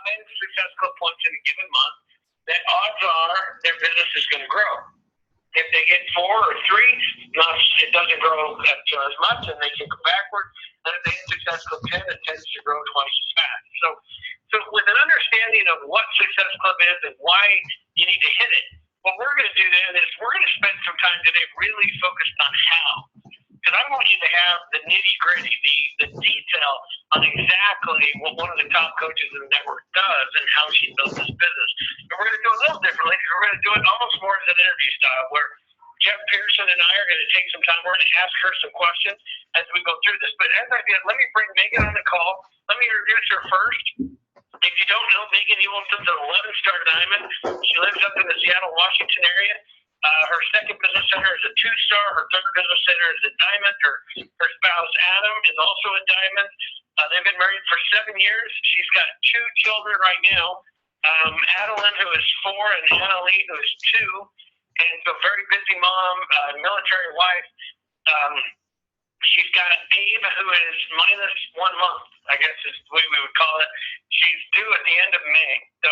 Success Club points in a given month, that odds are their business is going to grow. If they get 4 or 3, it doesn't grow as much, and they can go backward. And if they hit Success Club 10, it tends to grow twice as fast. So with an understanding of what Success Club is and why you need to hit it, what we're going to do then is we're going to spend some time today really focused on how. Because I want you to have the nitty-gritty, the detail on exactly what one of the top coaches in the network does and how she builds this business. And we're going to do it a little differently because we're going to do it almost more as an interview style where Jeff Pearson and I are going to take some time. We're going to ask her some questions as we go through this. But as I did, let me bring Megan on the call. Let me introduce her first. If you don't know, Megan Ewington's an 11-star diamond. She lives up in the Seattle, Washington area. Her second business center is a 2-star. Her third business center is a diamond. Her spouse, Adam, is also a diamond. They've been married for 7 years. She's got 2 children right now. Adeline, who is 4, and Annalie, who is 2. And so very busy mom, military wife. She's got Abe, who is minus 1 month, I guess is the way we would call it. She's due at the end of May. So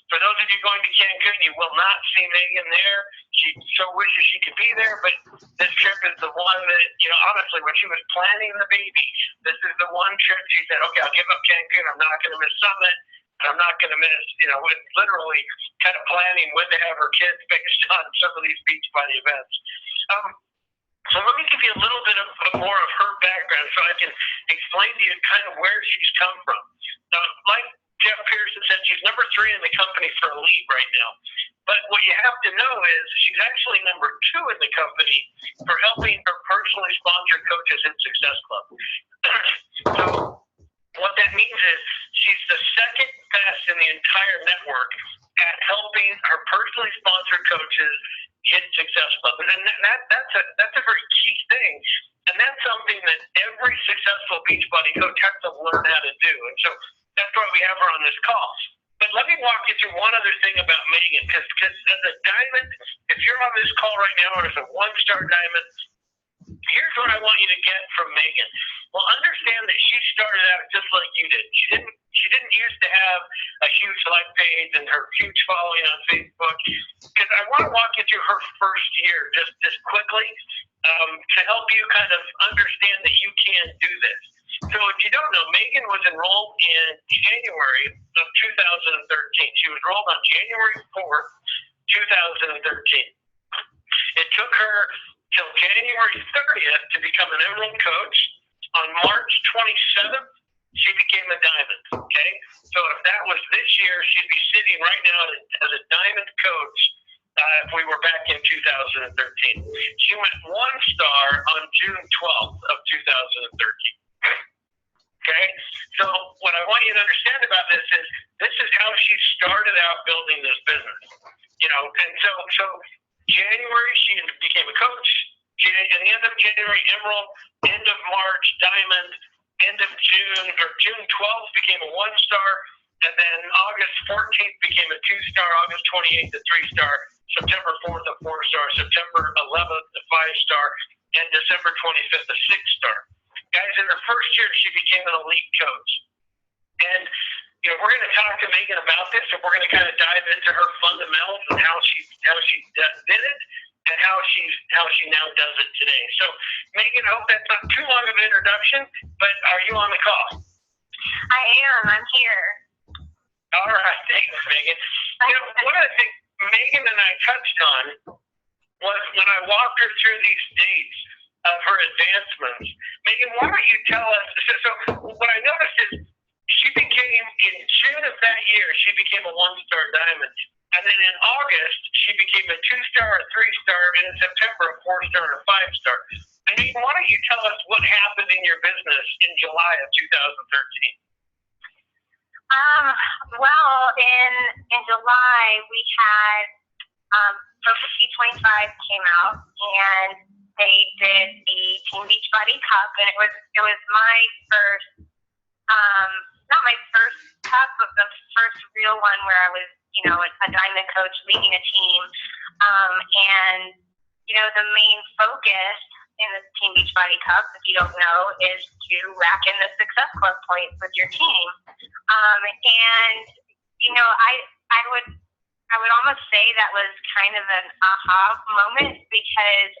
for those of you going to Cancun, you will not see Megan there. She so wishes she could be there, but this trip is the one that, honestly, when she was planning the baby, this is the one trip she said, okay, I'll give up Cancun. I'm not going to miss Summit. I'm not going to miss, with literally kind of planning when to have her kids based on some of these Beachbody events. So let me give you a little bit of more of her background so I can explain to you kind of where she's come from. Now, like Jeff Pearson said, she's number 3 in the company for Elite right now. But what you have to know is she's actually number 2 in the company for helping her personally sponsored coaches in Success Club. So what that means is she's the second best in the entire network at helping her personally sponsored coaches hit Success Club. And that's a very key thing. And that's something that every successful Beachbody coach has to learn how to do. And so that's why we have her on this call. But let me walk you through one other thing about Megan, because as a diamond, if you're on this call right now as a 1-star diamond, here's what I want you to get from Megan. Well, understand that she started out just like you did. She didn't used to have a huge like page and her huge following on Facebook. Because I want to walk you through her first year just quickly to help you kind of understand that you can do this. So if you don't know, Megan was enrolled in January of 2013. She was enrolled on January 4th, 2013. It took her till January 30th to become an Emerald coach. On March 27th, she became a diamond, okay? So if that was this year, she'd be sitting right now as a diamond coach if we were back in 2013. She went 1-star on June 12th of 2013. Okay? So what I want you to understand about this is how she started out building this business. And so January, she became a coach. At the end of January, Emerald. End of March, diamond. End of June 12th became a 1-star. And then August 14th became a 2-star. August 28th, a 3-star. September 4th, a 4-star. September 11th, a 5-star. And December 25th, a 6-star. Guys, in her first year, she became an elite coach. And we're going to talk to Megan about this, and we're going to kind of dive into her fundamentals and how she did it, and how she now does it today. So, Megan, I hope that's not too long of an introduction, but are you on the call? I am. I'm here. All right. Thanks, Megan. One of the things Megan and I touched on was when I walked her through these dates of her advancements. Megan, why don't you tell us? So what I noticed is she became, in June of that year, she became a 1-star diamond. And then in August, she became a 2-star, a 3-star, and in September, a 4-star, and a 5-star. And Megan, why don't you tell us what happened in your business in July of 2013? Well, in July, we had Focus T25 came out, and they did the Team Beachbody Cup, and it was my first, not my first cup, but the first real one where I was, a diamond coach leading a team. And the main focus in the Team Beachbody Cup, if you don't know, is to rack in the Success Club points with your team. And I would almost say that was kind of an aha moment, because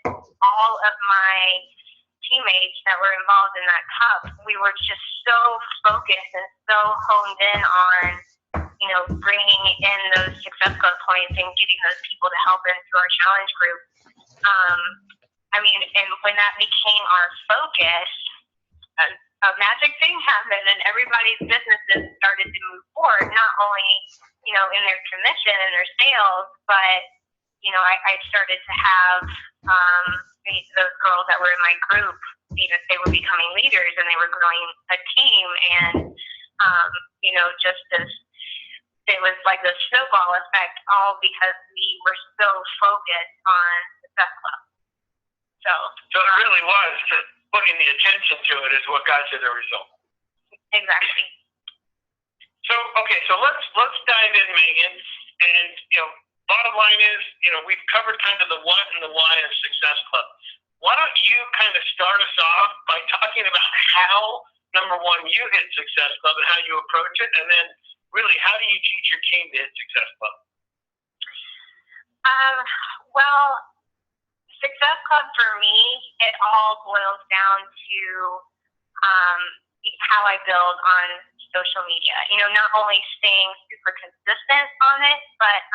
all of my teammates that were involved in that cup, we were just so focused and so honed in on, bringing in those Success Club points and getting those people to help into our challenge group. And when that became our focus, a magic thing happened, and everybody's businesses started to move forward, not only, in their commission and their sales, but, I started to have those girls that were in my group, they were becoming leaders and they were growing a team, and, just as it was like the snowball effect, all because we were so focused on Success Club. So it really was putting the attention to it is what got you the result. Exactly. So let's dive in, Megan. And bottom line is, we've covered kind of the what and the why of Success Club. Why don't you kind of start us off by talking about how, number one, you hit Success Club and how you approach it, and then really how do you teach your team to hit Success Club? Well, Success Club for me, it all boils down to how I build on social media. Not only staying super consistent on it, but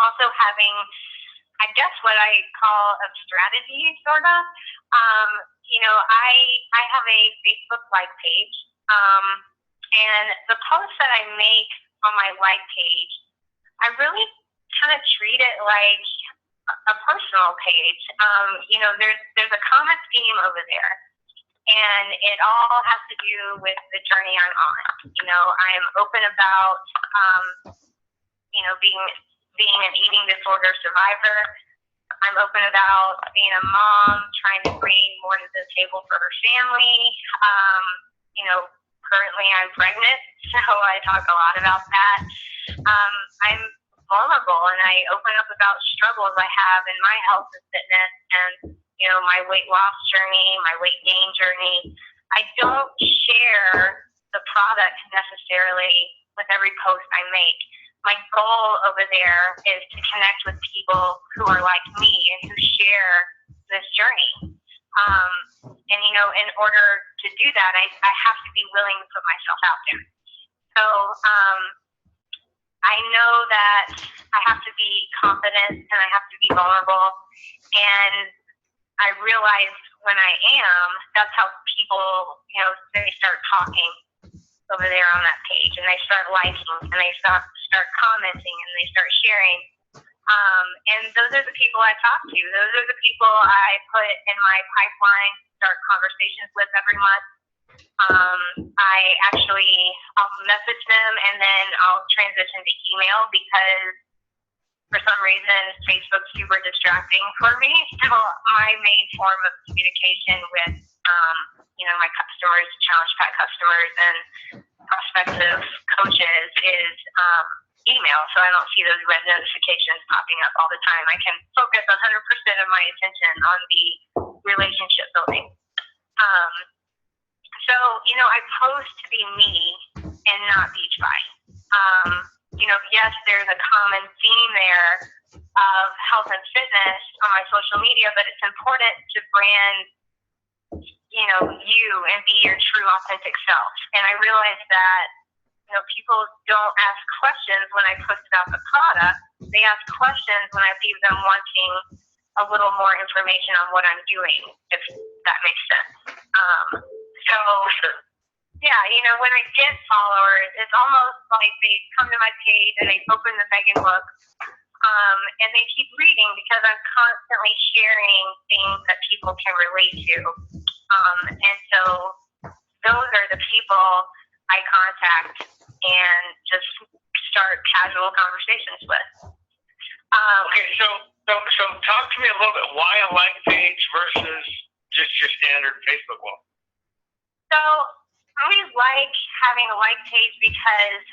also having, I guess, what I call a strategy, sort of. I have a Facebook like page, and the posts that I make on my like page, I really kind of treat it like a personal page. There's a common theme over there, and it all has to do with the journey I'm on. I'm open about, being an eating disorder survivor. I'm open about being a mom, trying to bring more to the table for her family. Currently I'm pregnant, so I talk a lot about that. I'm vulnerable, and I open up about struggles I have in my health and fitness, and my weight loss journey, my weight gain journey. I don't share the product necessarily with every post I make. My goal over there is to connect with people who are like me and who share this journey. In order to do that, I have to be willing to put myself out there. So I know that I have to be confident and I have to be vulnerable. And I realize when I am, that's how people, they start talking over there on that page, and they start liking, and they start commenting, and they start sharing. And those are the people I talk to. Those are the people I put in my pipeline, start conversations with every month. I'll message them, and then I'll transition to email, because for some reason Facebook's super distracting for me. So my main form of communication with my customers, Challenge Pack customers, and prospective coaches is email. So I don't see those red notifications popping up all the time. I can focus 100% of my attention on the relationship building. I post to be me and not beach body. Yes, there's a common theme there of health and fitness on my social media, but it's important to brand, you and be your true authentic self. And I realize that, people don't ask questions when I post about the product. They ask questions when I leave them wanting a little more information on what I'm doing, if that makes sense. When I get followers, it's almost like they come to my page and they open the Megan book, and they keep reading, because I'm constantly sharing things that people can relate to. And so those are the people I contact and just start casual conversations with. Okay, so talk to me a little bit. Why a like page versus just your standard Facebook wall? So I always like having a like page because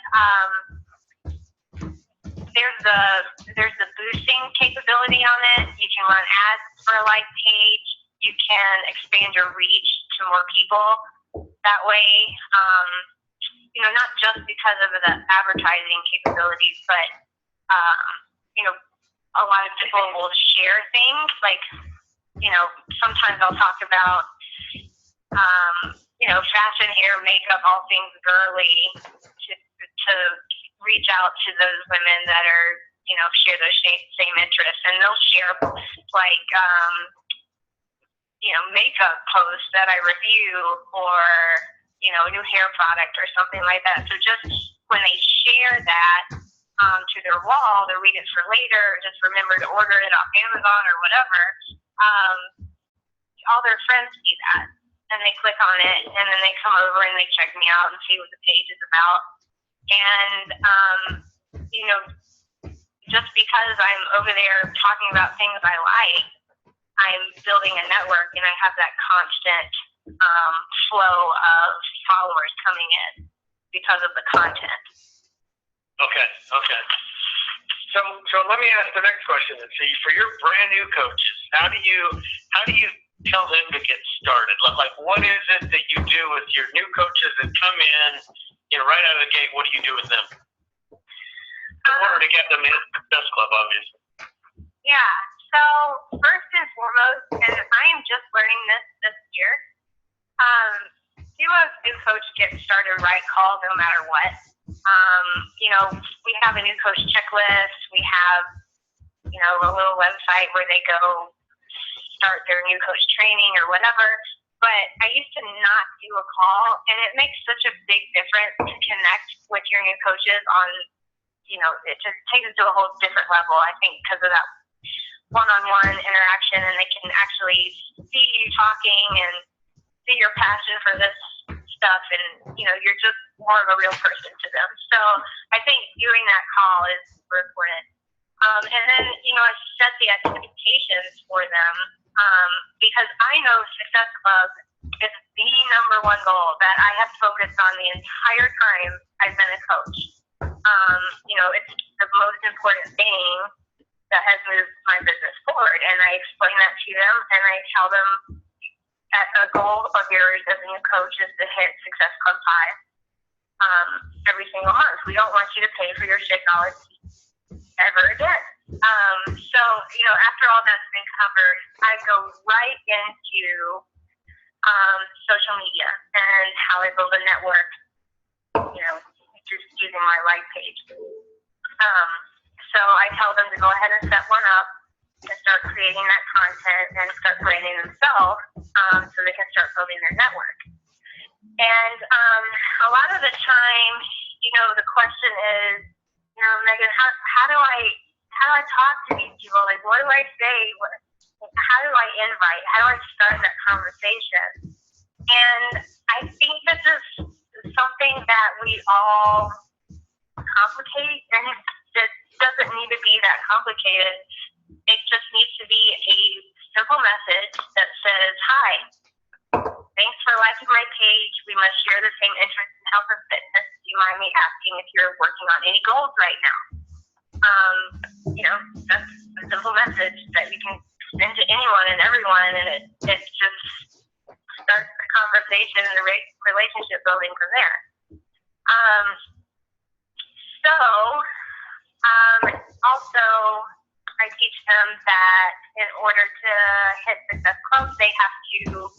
there's the boosting capability on it. You can run ads for a like page. You can expand your reach to more people that way. not just because of the advertising capabilities, but, a lot of people will share things. Like, sometimes I'll talk about, fashion, hair, makeup, all things girly to reach out to those women that are, share those same interests. And they'll share, like, makeup posts that I review or, a new hair product or something like that. So just when they share that to their wall, to read it for later, just remember to order it off Amazon or whatever, all their friends see that. And they click on it, and then they come over and they check me out and see what the page is about. And, just because I'm over there talking about things I like, I'm building a network, and I have that constant flow of followers coming in because of the content. Okay. So let me ask the next question. And see, for your brand new coaches, how do you tell them to get started? Like, what is it that you do with your new coaches that come in, right out of the gate? What do you do with them in order to get them in the Success Club, obviously? Yeah. So first and foremost, and I am just learning this year, do a new coach get started right call no matter what. We have a new coach checklist. We have, a little website where they go start their new coach training or whatever. But I used to not do a call, and it makes such a big difference to connect with your new coaches on, it just takes it to a whole different level, I think, because of that one-on-one interaction, and they can actually see you talking and see your passion for this stuff, and you're just more of a real person to them. So I think doing that call is super important. And then I set the expectations for them, because I know Success Club is the number one goal that I have focused on the entire time I've been a coach. It's the most important thing that has moved my business forward, and I explain that to them, and I tell them that a goal of yours as a new coach is to hit Success Club 5 every single month. We don't want you to pay for your shit knowledge ever again. So after all that's been covered, I go right into social media and how I build a network, just using my like page. So I tell them to go ahead and set one up and start creating that content and start branding themselves, so they can start building their network. And a lot of the time, the question is, Megan, how do I talk to these people? Like, what do I say? How do I invite? How do I start that conversation? And I think this is something that we all complicate, and it doesn't need to be that complicated. It just needs to be a simple message that says, hi, thanks for liking my page. We must share the same interests in health and fitness. Do you mind me asking if you're working on any goals right now? That's a simple message that you can send to anyone and everyone, and it just starts the conversation and the relationship building from there. Also, I teach them that in order to hit Success Club, they have to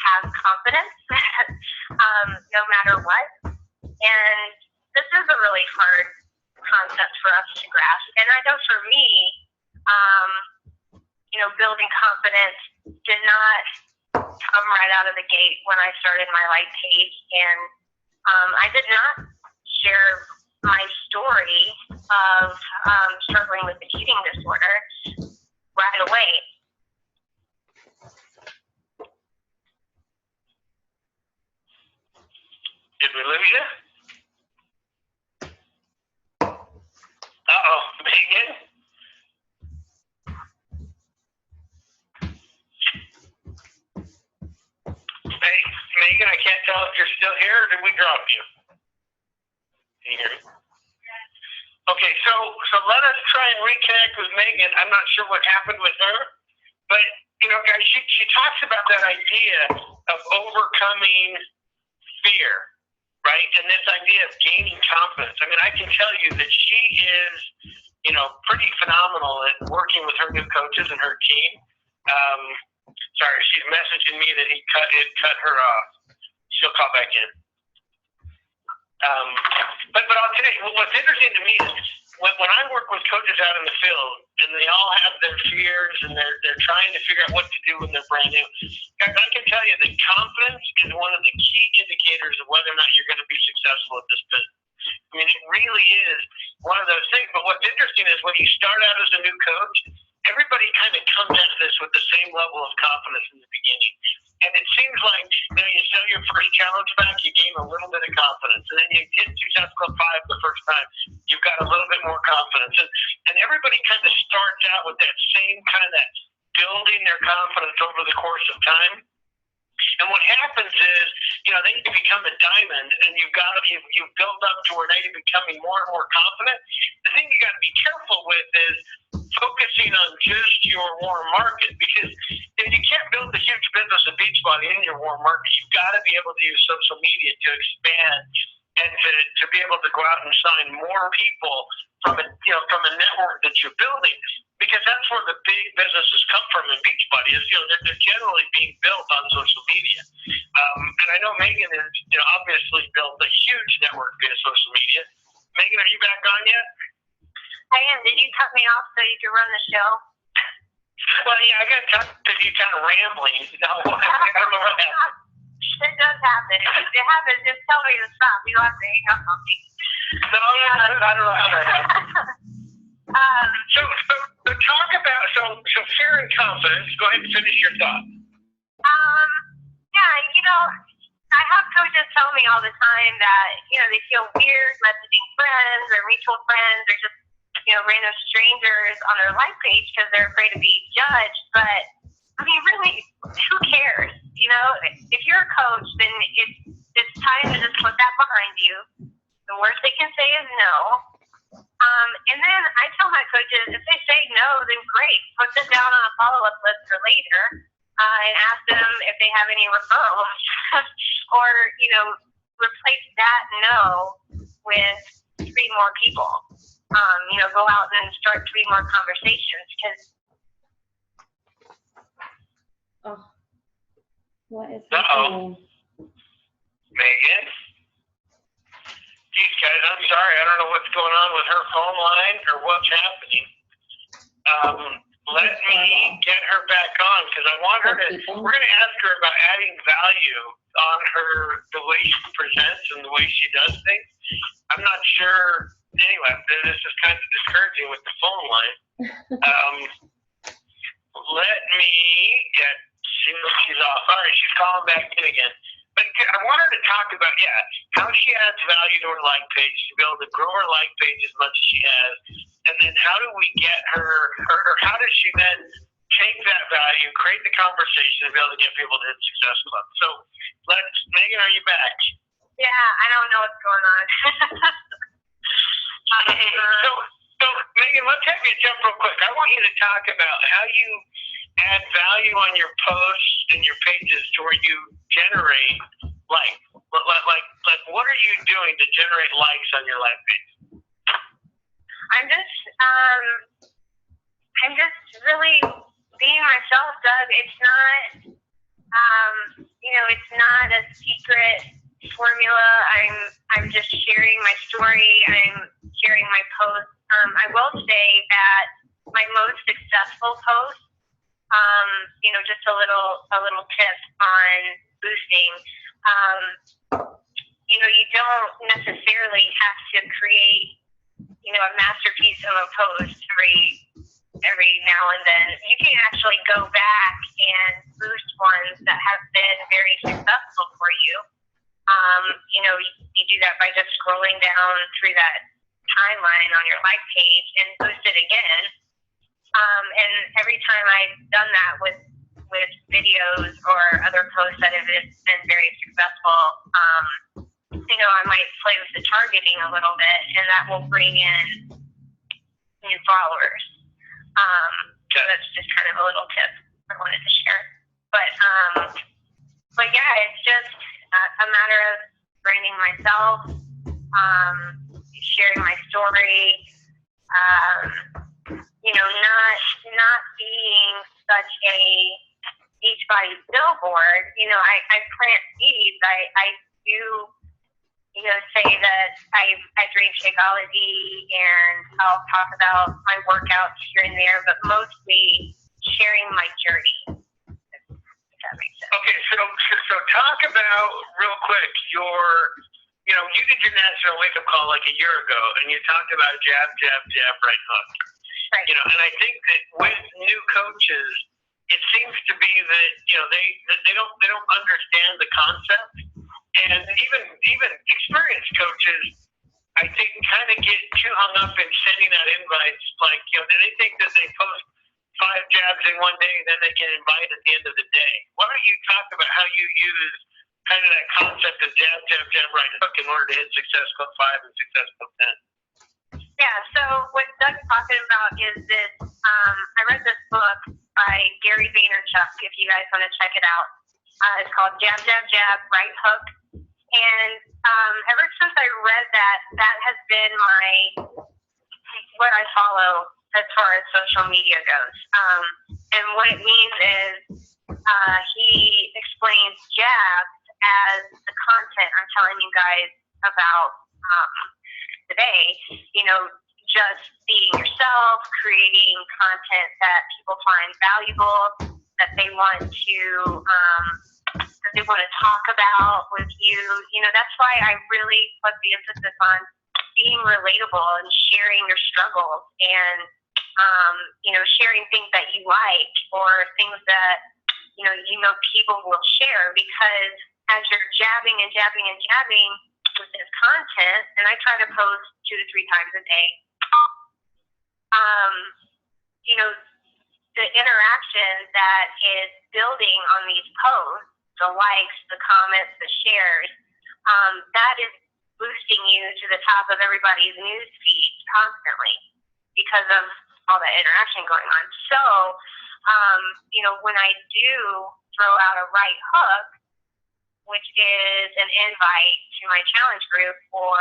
have confidence, no matter what. And this is a really hard concept for us to grasp. And I know for me, building confidence did not come right out of the gate when I started my life page. And I did not share my story of struggling with the eating disorder right away. Did we lose you? Uh-oh, Megan? Hey, Megan, I can't tell if you're still here, or did we drop you? Can you hear me? Okay, so let us try and reconnect with Megan. I'm not sure what happened with her, but, guys, she talks about that idea of overcoming fear, right? And this idea of gaining confidence. I mean, I can tell you that she is, pretty phenomenal at working with her new coaches and her team. Sorry, she's messaging me that it cut her off. She'll call back in. But I'll tell you, what's interesting to me is when I work with coaches out in the field and they all have their fears and they're trying to figure out what to do when they're brand new, guys, I can tell you that confidence is one of the key indicators of whether or not you're going to be successful at this business. I mean, it really is one of those things. But what's interesting is when you start out as a new coach, everybody kind of comes at this with the same level of confidence in the beginning. And it seems like, you sell your first challenge back, you gain a little bit of confidence. And then you hit Success Club 5 the first time, you've got a little bit more confidence. And everybody kind of starts out with that same kind of building their confidence over the course of time. And what happens is, then you become a diamond, and you've built up to where now you're becoming more and more confident. The thing you got to be careful with is focusing on just your warm market, because you can't build a huge business of Beachbody in your warm market. You've got to be able to use social media to expand and to be able to go out and sign more people from a network that you're building. Because that's where the big businesses come from in Beachbody. Is they're generally being built on social media, and I know Megan has obviously built a huge network via social media. Megan, are you back on yet? I am. Did you cut me off so you could run the show? Well, yeah, I got to you kind of rambling. No, I don't know what happened. It does happen. If it happens, just tell me to stop. You don't have to hang up on me. No, I don't know how that happened. So talk about so fear and confidence. Go ahead and finish your thought. I have coaches tell me all the time that they feel weird messaging friends or mutual friends or just random strangers on their life page because they're afraid to be judged. But I mean, really, who cares? If you're a coach, then it's time to just put that behind you. The worst they can say is no. And then I tell my coaches, if they say no, then great. Put them down on a follow-up list for later and ask them if they have any referrals or, replace that no with 3 more people. Go out and start 3 more conversations because. Oh, what is happening? Megan? Geez, guys, I'm sorry. I don't know what's going on with her phone line or what's happening. Let me get her back on because I want her to. We're going to ask her about adding value on the way she presents and the way she does things. I'm not sure. Anyway, this is kind of discouraging with the phone line. Let me see if she's off. All right, she's calling back in again. But I want her to talk about, how she adds value to her like page to be able to grow her like page as much as she has. And then how do we get her, or how does she then take that value, create the conversation, and be able to get people to hit Success Club? So, Megan, are you back? Yeah, I don't know what's going on. So, Megan, let's have you jump real quick. I want you to talk about how you add value on your posts and your pages to where you generate likes. Like, what are you doing to generate likes on your live page? I'm just really being myself, Doug. It's not, it's not a secret formula. I'm just sharing my story. I'm sharing my posts. I will say that my most successful post, just a little tip on boosting. You don't necessarily have to create, a masterpiece of a post every now and then. You can actually go back and boost ones that have been very successful for you. You do that by just scrolling down through that timeline on your like page and boost it again. And every time I've done that with videos or other posts that have been very successful, I might play with the targeting a little bit, and that will bring in new followers. So that's just kind of a little tip I wanted to share. But yeah, it's just a matter of branding myself, sharing my story, not being such a Beachbody billboard. I plant seeds. I do, say that I drink Shakeology, and I'll talk about my workouts here and there, but mostly sharing my journey. If that makes sense. Okay, so talk about real quick you did your national wake-up call like a year ago, and you talked about jab, jab, jab, right hook. Right. And I think that with new coaches, it seems to be that they don't understand the concept, and even experienced coaches, I think, kind of get too hung up in sending out invites. Like they think that they post 5 jabs in one day, then they get invited at the end of the day. Why don't you talk about how you use kind of that concept of jab, jab, jab, right hook in order to hit Success Club 5 and Success Club 10? Yeah, so what Doug's talking about is this, I read this book by Gary Vaynerchuk, if you guys want to check it out. It's called Jab, Jab, Jab, Right Hook. And ever since I read that has been what I follow as far as social media goes. And what it means is he explains jabs as the content I'm telling you guys about today, just being yourself, creating content that people find valuable, that they want to talk about with you. That's why I really put the emphasis on being relatable and sharing your struggles and, sharing things that you like or things that, people will share, because as you're jabbing and jabbing and jabbing with this content, and I try to post 2 to 3 times a day, the interaction that is building on these posts, the likes, the comments, the shares, that is boosting you to the top of everybody's news feed constantly because of all that interaction going on. So, when I do throw out a right hook, which is an invite to my challenge group, or,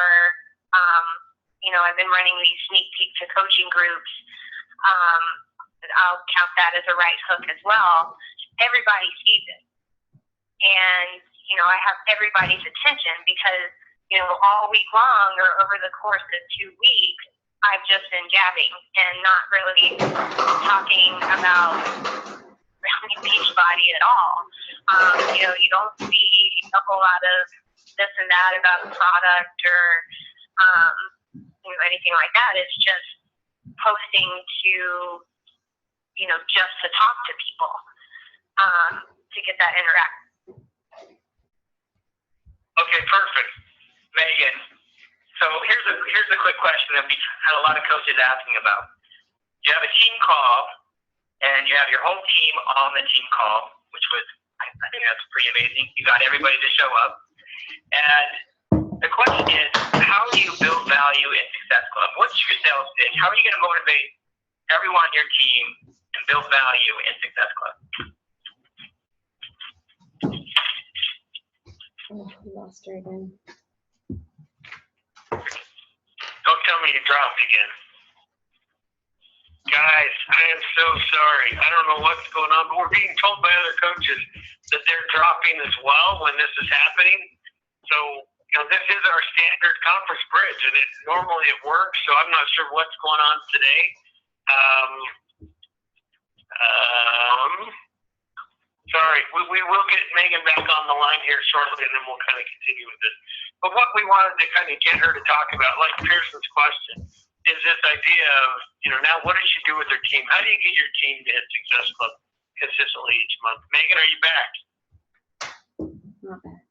I've been running these sneak peek to coaching groups. I'll count that as a right hook as well. Everybody sees it. And, I have everybody's attention because, all week long or over the course of 2 weeks, I've just been jabbing and not really talking about Beachbody at all. You don't see a whole lot of this and that about the product or anything like that. It's just posting to, just to talk to people, to get that interaction. Okay, perfect. Megan, so here's a quick question that we've had a lot of coaches asking about. You have a team call, and you have your whole team on the team call, which was, I think that's pretty amazing. You got everybody to show up. And the question is, how do you build value in Success Club? What's your sales pitch? How are you going to motivate everyone on your team and build value in Success Club? Oh, I lost her again. Don't tell me you dropped again. Guys, I am so sorry. I don't know what's going on, but we're being told by other coaches that they're dropping as well when this is happening. So, this is our standard conference bridge, and normally it works, so I'm not sure what's going on today. Sorry, we will get Megan back on the line here shortly, and then we'll kind of continue with this. But what we wanted to kind of get her to talk about, like Pearson's question, is this idea of, now what does she do with her team? How do you get your team to hit Success Club consistently each month? Megan, are you back? Not back.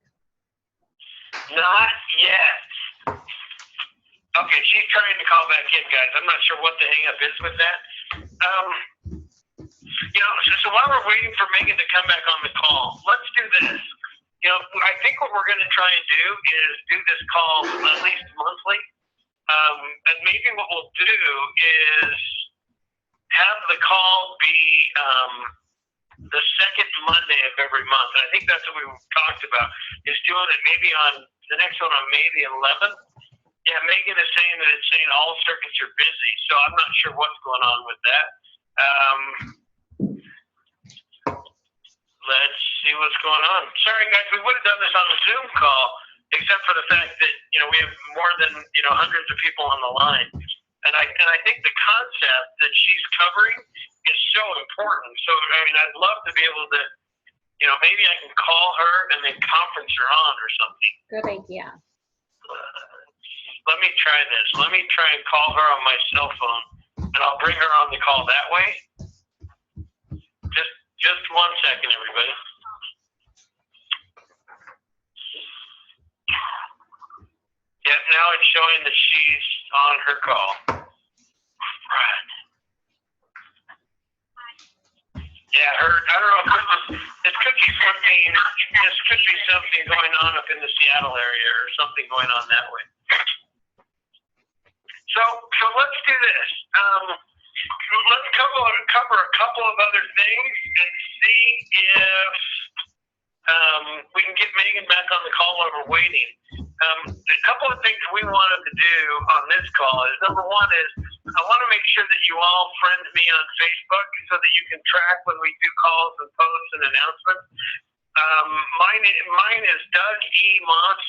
Not yet. Okay, she's trying to call back in, guys. I'm not sure what the hang up is with that. So while we're waiting for Megan to come back on the call, let's do this. I think what we're going to try and do is do this call at least monthly. And maybe what we'll do is have the call be the second Monday of every month. And I think that's what we talked about, is doing it maybe on the next one on May the 11th. Yeah, Megan is saying that it's saying all circuits are busy, so I'm not sure what's going on with that. Let's see what's going on. Sorry, guys, we would have done this on the Zoom call, except for the fact that, you know, we have more than, you know, hundreds of people on the line. And I think the concept that she's covering is so important. So, I mean, I'd love to be able to, you know, maybe I can call her and then conference her on or something. Good idea. Let me try this. Let me try and call her on my cell phone, and I'll bring her on the call that way. Just 1 second, everybody. Yeah, now it's showing that she's on her call. Right. Yeah, I don't know if this could be something going on up in the Seattle area or something going on that way. So let's do this. Let's cover a couple of other things and see if we can get Megan back on the call while we're waiting. A couple of things we wanted to do on this call is, number one is, I want to make sure that you all friend me on Facebook so that you can track when we do calls and posts and announcements. Mine is Doug E. Moss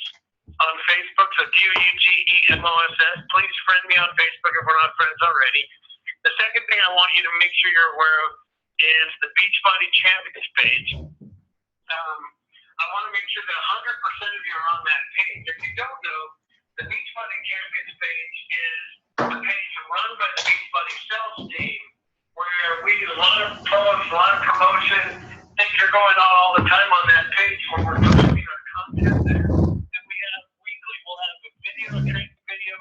on Facebook, so DOUGEMOSS. Please friend me on Facebook if we're not friends already. The second thing I want you to make sure you're aware of is the Beachbody Champions page. I want to make sure that 100% of you are on that page. If you don't know, the Beachbody Champions page is a page run by the Beachbody sales team, where we do a lot of posts, a lot of promotion. Things are going on all the time on that page when we're posting our content there. And we have weekly, we'll have a video, a training video,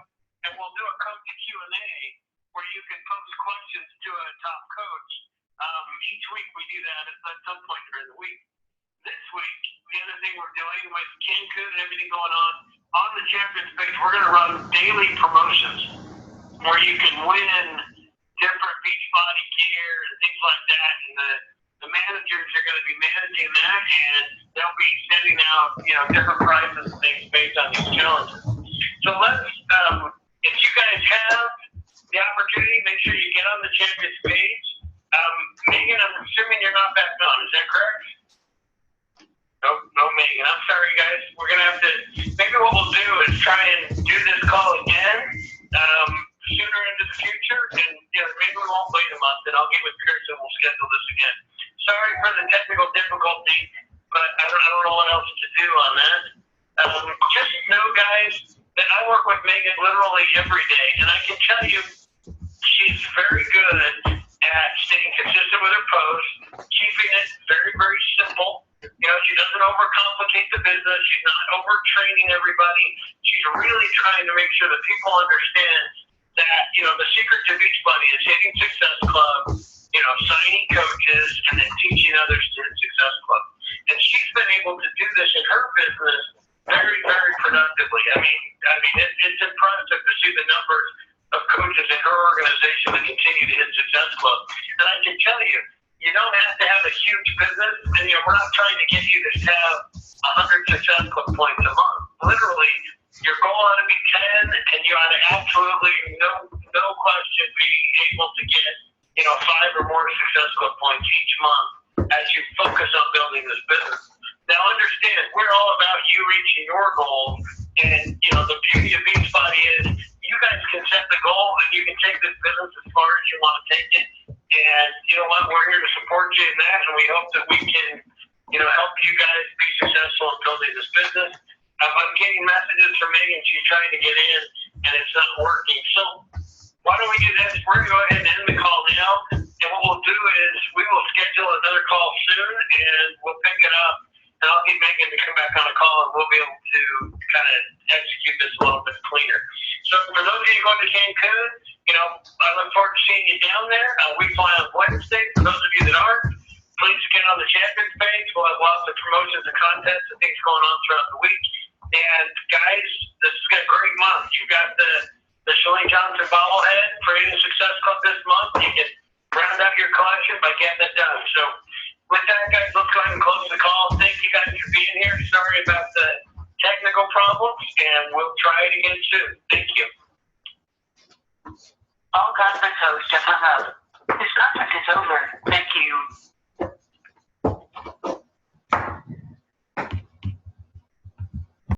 and we'll do a coach Q&A where you can post questions to a top coach. Each week we do that at some point during the week. This week, the other thing we're doing with Cancun and everything going on the Champions page, we're going to run daily promotions where you can win different Beachbody gear and things like that. And the managers are going to be managing that, and they'll be sending out, you know, different prizes and things based on these challenges. So let's, if you guys have the opportunity, make sure you get on the Champions page. Megan, I'm assuming you're not back on. Is that correct? No, Megan. I'm sorry, guys. We're going to have to, maybe what we'll do is try and do this call again sooner into the future. And, you know, maybe we won't wait a month, and I'll get with Pierce and we'll schedule this again. Sorry for the technical difficulty, but I don't know what else to do on that. Just know, guys, that I work with Megan literally every day, and I can tell you she's very good at staying consistent with her posts, keeping it very, very simple. You know, she doesn't overcomplicate the business. She's not overtraining everybody. She's really trying to make sure that people understand that, you know, the secret to Beachbody is hitting Success Club, you know, signing coaches, and then teaching others to hit Success Club. And she's been able to do this in her business very, very productively. I mean, it's impressive to see the numbers of coaches in her organization that continue to hit Success Club. And I can tell you, you don't have to have a huge business, and, you know, we're not trying to get you to have 100 Success Club points a month. Literally, your goal ought to be 10, and you ought to absolutely, no question, be able to get, you know, 5 or more Success Club points each month as you focus on building this business. Now, understand, we're all about you reaching your goals, and, you know, the beauty of Beachbody is you guys can set the goal, and you can take this business as far as you want to take it. And you know what? We're here to support you in that, and we hope that we can, you know, help you guys be successful in building this business. I'm getting messages from Megan. She's trying to get in, and it's not working. So why don't we do this? We're going to go ahead and end the call now, and what we'll do is we will schedule another call soon, and we'll pick it up, and I'll get Megan to come back on a call, and we'll be able to kind of execute this a little bit cleaner. So for those of you going to Cancun, you know, I look forward to seeing you down there. We fly on Wednesday. For those of you that aren't, please get on the Champions page. We'll have lots of promotions and contests and things going on throughout the week. And guys, this is a great month. You've got the Chalene Johnson bobblehead creating Success Club this month. You can round out your collection by getting it done. So with All conference hosts have hung up. This conference is over. Thank you.